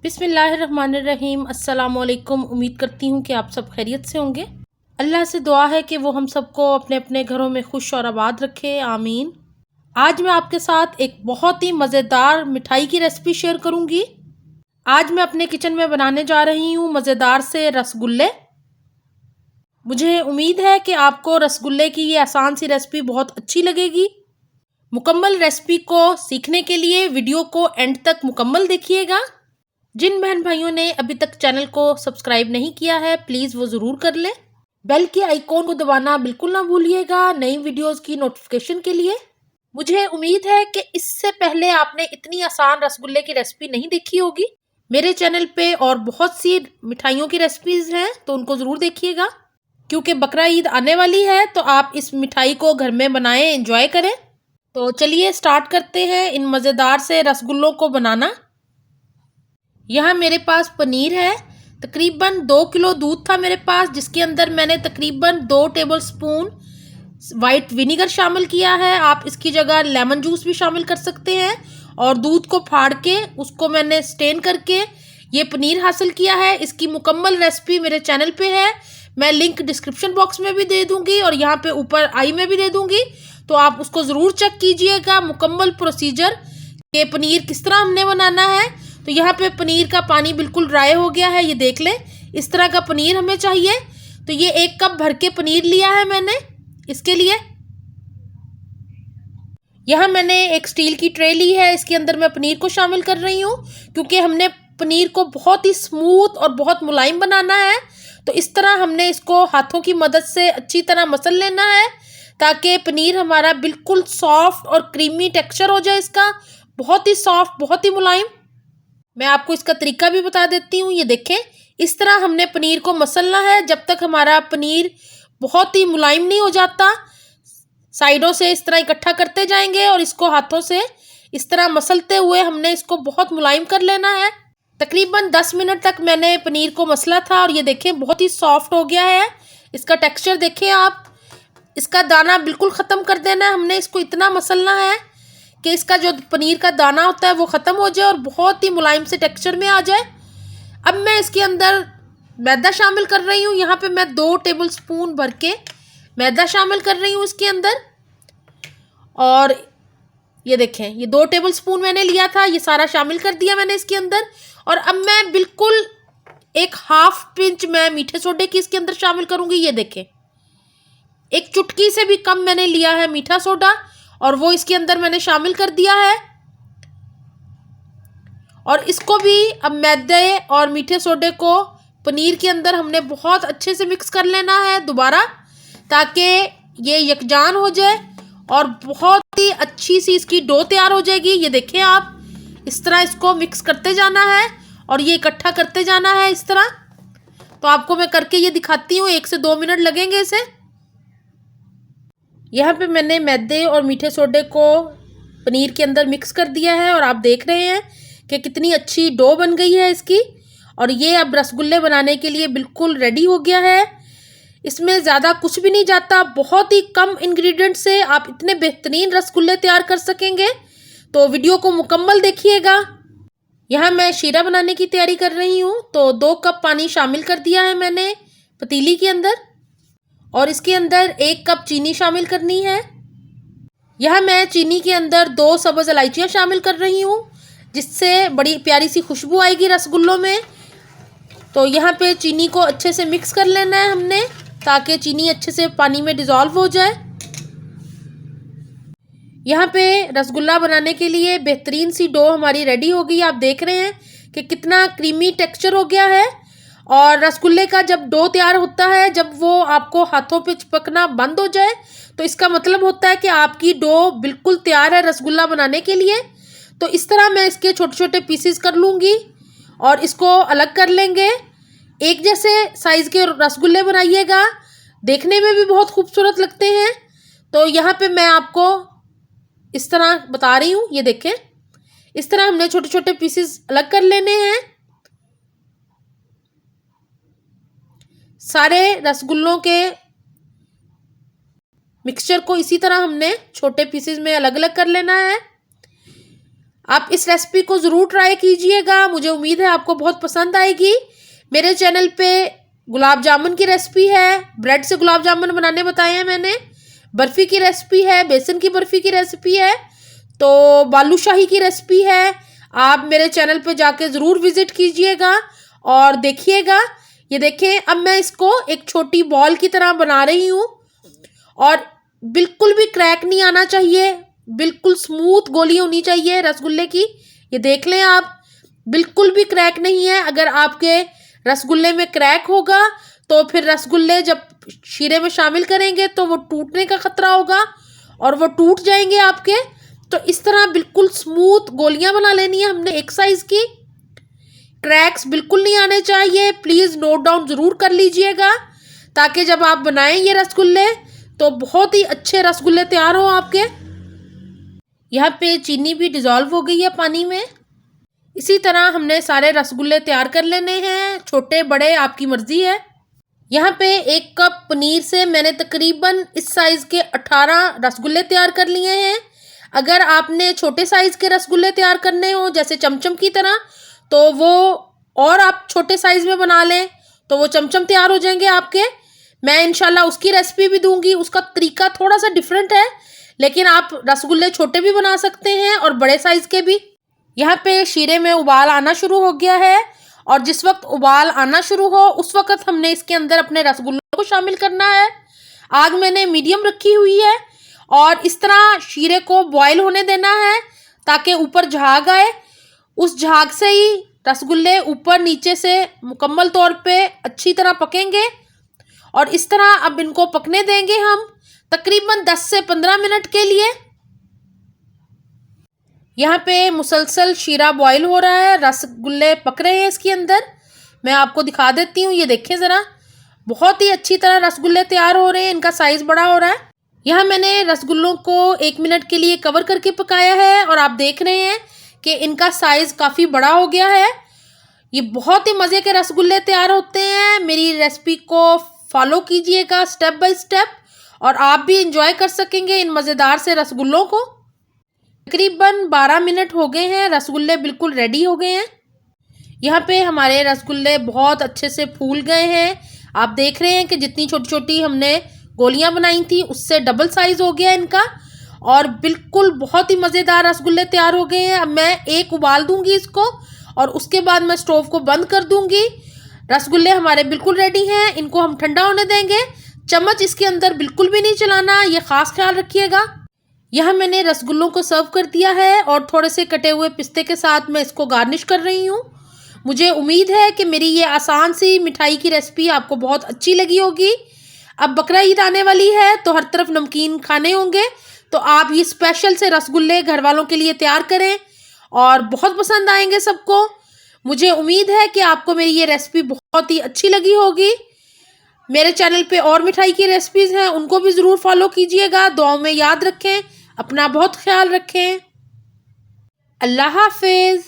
बिस्मिल्लाहिर्रहमानिर्रहीम। अस्सलाम वालेकुम। उम्मीद करती हूँ कि आप सब खैरियत से होंगे। अल्लाह से दुआ है कि वो हम सबको अपने अपने घरों में खुश और आबाद रखे, आमीन। आज मैं आपके साथ एक बहुत ही मज़ेदार मिठाई की रेसिपी शेयर करूँगी। आज मैं अपने किचन में बनाने जा रही हूँ मज़ेदार से रसगुल्ले। मुझे उम्मीद है कि आपको रसगुल्ले की ये आसान सी रेसिपी बहुत अच्छी लगेगी। मुकम्मल रेसिपी को सीखने के लिए वीडियो को एंड तक मुकम्मल देखिएगा। जिन बहन भाइयों ने अभी तक चैनल को सब्सक्राइब नहीं किया है, प्लीज़ वो ज़रूर कर लें। बेल के आइकॉन को दबाना बिल्कुल ना भूलिएगा नई वीडियोस की नोटिफिकेशन के लिए। मुझे उम्मीद है कि इससे पहले आपने इतनी आसान रसगुल्ले की रेसिपी नहीं देखी होगी। मेरे चैनल पे और बहुत सी मिठाइयों की रेसिपीज़ हैं, तो उनको ज़रूर देखिएगा। क्योंकि बकरा ईद आने वाली है, तो आप इस मिठाई को घर में बनाएं, एंजॉय करें। तो चलिए स्टार्ट करते हैं इन मज़ेदार से रसगुल्लों को बनाना। यहाँ मेरे पास पनीर है। तकरीबन 2 किलो दूध था मेरे पास, जिसके अंदर मैंने तकरीबन 2 टेबलस्पून वाइट विनीगर शामिल किया है। आप इसकी जगह लेमन जूस भी शामिल कर सकते हैं। और दूध को फाड़ के उसको मैंने स्टेन करके ये पनीर हासिल किया है। इसकी मुकम्मल रेसिपी मेरे चैनल पे है। मैं लिंक डिस्क्रिप्शन बॉक्स में भी दे दूँगी और यहाँ पे ऊपर आई में भी दे दूँगी, तो आप उसको ज़रूर चेक कीजिएगा मुकम्मल प्रोसीजर के पनीर किस तरह हमने बनाना है। तो यहाँ पे पनीर का पानी बिल्कुल ड्राई हो गया है, ये देख लें। इस तरह का पनीर हमें चाहिए। तो ये 1 कप भर के पनीर लिया है मैंने इसके लिए। यहाँ मैंने एक स्टील की ट्रे ली है, इसके अंदर मैं पनीर को शामिल कर रही हूँ। क्योंकि हमने पनीर को बहुत ही स्मूथ और बहुत मुलायम बनाना है, तो इस तरह हमने इसको हाथों की मदद से अच्छी तरह मसल लेना है, ताकि पनीर हमारा बिल्कुल सॉफ्ट और क्रीमी टेक्सचर हो जाए इसका। बहुत ही सॉफ्ट, बहुत ही मुलायम। मैं आपको इसका तरीका भी बता देती हूँ। ये देखें, इस तरह हमने पनीर को मसलना है जब तक हमारा पनीर बहुत ही मुलायम नहीं हो जाता। साइडों से इस तरह इकट्ठा करते जाएंगे और इसको हाथों से इस तरह मसलते हुए हमने इसको बहुत मुलायम कर लेना है। तकरीबन 10 मिनट तक मैंने पनीर को मसला था और ये देखें बहुत ही सॉफ्ट हो गया है। इसका टेक्सचर देखें आप। इसका दाना बिल्कुल ख़त्म कर देना है। हमने इसको इतना मसलना है कि इसका जो पनीर का दाना होता है वो ख़त्म हो जाए और बहुत ही मुलायम से टेक्सचर में आ जाए। अब मैं इसके अंदर मैदा शामिल कर रही हूँ। यहाँ पे मैं 2 टेबलस्पून भर के मैदा शामिल कर रही हूँ इसके अंदर। और ये देखें, ये 2 टेबलस्पून मैंने लिया था, ये सारा शामिल कर दिया मैंने इसके अंदर। और अब मैं बिल्कुल 1/2 पिंच मैं मीठे सोडे की इसके अंदर शामिल करूँगी। ये देखें, 1 चुटकी से भी कम मैंने लिया है मीठा सोडा और वो इसके अंदर मैंने शामिल कर दिया है। और इसको भी अब मैदे और मीठे सोडे को पनीर के अंदर हमने बहुत अच्छे से मिक्स कर लेना है दोबारा, ताकि ये यकजान हो जाए और बहुत ही अच्छी सी इसकी डो तैयार हो जाएगी। ये देखें आप, इस तरह इसको मिक्स करते जाना है और ये इकट्ठा करते जाना है इस तरह। तो आपको मैं करके ये दिखाती हूँ, 1 से 2 मिनट लगेंगे इसे। यहाँ पे मैंने मैदे और मीठे सोडे को पनीर के अंदर मिक्स कर दिया है और आप देख रहे हैं कि कितनी अच्छी डो बन गई है इसकी। और ये अब रसगुल्ले बनाने के लिए बिल्कुल रेडी हो गया है। इसमें ज़्यादा कुछ भी नहीं जाता, बहुत ही कम इंग्रेडिएंट से आप इतने बेहतरीन रसगुल्ले तैयार कर सकेंगे। तो वीडियो को मुकम्मल देखिएगा। यहाँ मैं शीरा बनाने की तैयारी कर रही हूँ। तो 2 कप पानी शामिल कर दिया है मैंने पतीली के अंदर और इसके अंदर 1 कप चीनी शामिल करनी है। यह मैं चीनी के अंदर 2 सब्ज़ इलायचियाँ शामिल कर रही हूँ, जिससे बड़ी प्यारी सी खुशबू आएगी रसगुल्लों में। तो यहाँ पे चीनी को अच्छे से मिक्स कर लेना है हमने, ताकि चीनी अच्छे से पानी में डिज़ोल्व हो जाए। यहाँ पे रसगुल्ला बनाने के लिए बेहतरीन सी डो हमारी रेडी हो गई। आप देख रहे हैं कि कितना क्रीमी टेक्सचर हो गया है। और रसगुल्ले का जब डो तैयार होता है, जब वो आपको हाथों पे चिपकना बंद हो जाए, तो इसका मतलब होता है कि आपकी डो बिल्कुल तैयार है रसगुल्ला बनाने के लिए। तो इस तरह मैं इसके छोटे छोटे पीसेस कर लूँगी और इसको अलग कर लेंगे। एक जैसे साइज़ के रसगुल्ले बनाइएगा, देखने में भी बहुत खूबसूरत लगते हैं। तो यहाँ पे मैं आपको इस तरह बता रही हूँ। ये देखें, इस तरह हमने छोटे छोटे पीसेस अलग कर लेने हैं। सारे रसगुल्लों के मिक्सचर को इसी तरह हमने छोटे पीसेस में अलग अलग कर लेना है। आप इस रेसिपी को ज़रूर ट्राई कीजिएगा, मुझे उम्मीद है आपको बहुत पसंद आएगी। मेरे चैनल पे गुलाब जामुन की रेसिपी है, ब्रेड से गुलाब जामुन बनाने बताए हैं मैंने, बर्फ़ी की रेसिपी है, बेसन की बर्फ़ी की रेसिपी है, तो बालूशाही की रेसिपी है। आप मेरे चैनल पे जाके ज़रूर विज़िट कीजिएगा और देखिएगा। ये देखें, अब मैं इसको एक छोटी बॉल की तरह बना रही हूँ और बिल्कुल भी क्रैक नहीं आना चाहिए, बिल्कुल स्मूथ गोली होनी चाहिए रसगुल्ले की। ये देख लें आप, बिल्कुल भी क्रैक नहीं है। अगर आपके रसगुल्ले में क्रैक होगा तो फिर रसगुल्ले जब शीरे में शामिल करेंगे तो वो टूटने का खतरा होगा और वो टूट जाएंगे आपके। तो इस तरह बिल्कुल स्मूथ गोलियां बना लेनी है हमने एक साइज़ की। क्रैक्स बिल्कुल नहीं आने चाहिए, प्लीज़ नोट डाउन ज़रूर कर लीजिएगा, ताकि जब आप बनाएं ये रसगुल्ले तो बहुत ही अच्छे रसगुल्ले तैयार हों आपके। यहाँ पे चीनी भी डिज़ोल्व हो गई है पानी में। इसी तरह हमने सारे रसगुल्ले तैयार कर लेने हैं, छोटे बड़े आपकी मर्ज़ी है। यहाँ पे 1 कप पनीर से मैंने तकरीबन इस साइज़ के 18 रसगुल्ले तैयार कर लिए हैं। अगर आपने छोटे साइज़ के रसगुल्ले तैयार करने हो जैसे चमचम की तरह, तो वो और आप छोटे साइज़ में बना लें तो वो चमचम तैयार हो जाएंगे आपके। मैं इंशाल्लाह उसकी रेसिपी भी दूंगी, उसका तरीका थोड़ा सा डिफरेंट है, लेकिन आप रसगुल्ले छोटे भी बना सकते हैं और बड़े साइज़ के भी। यहाँ पे शीरे में उबाल आना शुरू हो गया है और जिस वक्त उबाल आना शुरू हो उस वक्त हमने इसके अंदर अपने रसगुल्लों को शामिल करना है। आग मैंने मीडियम रखी हुई है और इस तरह शीरे को बॉयल होने देना है ताकि ऊपर झाग आए। उस झाग से ही रसगुल्ले ऊपर नीचे से मुकम्मल तौर पे अच्छी तरह पकेंगे और इस तरह अब इनको पकने देंगे हम तकरीबन 10 से 15 मिनट के लिए। यहाँ पे मुसलसल शीरा बॉईल हो रहा है, रसगुल्ले पक रहे हैं इसके अंदर। मैं आपको दिखा देती हूँ, ये देखें ज़रा, बहुत ही अच्छी तरह रसगुल्ले तैयार हो रहे हैं, इनका साइज़ बड़ा हो रहा है। यहाँ मैंने रसगुल्लों को 1 मिनट के लिए कवर करके पकाया है और आप देख रहे हैं कि इनका साइज़ काफ़ी बड़ा हो गया है। ये बहुत ही मज़े के रसगुल्ले तैयार होते हैं। मेरी रेसिपी को फॉलो कीजिएगा स्टेप बाय स्टेप और आप भी इंजॉय कर सकेंगे इन मज़ेदार से रसगुल्लों को। तकरीबन 12 मिनट हो गए हैं, रसगुल्ले बिल्कुल रेडी हो गए हैं। यहाँ पे हमारे रसगुल्ले बहुत अच्छे से फूल गए हैं। आप देख रहे हैं कि जितनी छोटी छोटी हमने गोलियाँ बनाई थी उससे डबल साइज़ हो गया इनका और बिल्कुल बहुत ही मज़ेदार रसगुल्ले तैयार हो गए हैं। अब मैं एक उबाल दूंगी इसको और उसके बाद मैं स्टोव को बंद कर दूंगी। रसगुल्ले हमारे बिल्कुल रेडी हैं, इनको हम ठंडा होने देंगे। चम्मच इसके अंदर बिल्कुल भी नहीं चलाना, ये ख़ास ख्याल रखिएगा। यहाँ मैंने रसगुल्लों को सर्व कर दिया है और थोड़े से कटे हुए पिस्ते के साथ मैं इसको गार्निश कर रही हूँ। मुझे उम्मीद है कि मेरी ये आसान सी मिठाई की रेसिपी आपको बहुत अच्छी लगी होगी। अब बकरा ईद आने वाली है तो हर तरफ नमकीन खाने होंगे, तो आप ये स्पेशल से रसगुल्ले घर वालों के लिए तैयार करें और बहुत पसंद आएंगे सबको। मुझे उम्मीद है कि आपको मेरी ये रेसिपी बहुत ही अच्छी लगी होगी। मेरे चैनल पे और मिठाई की रेसिपीज़ हैं, उनको भी ज़रूर फॉलो कीजिएगा। दुआओं में याद रखें, अपना बहुत ख्याल रखें। अल्लाह हाफिज़।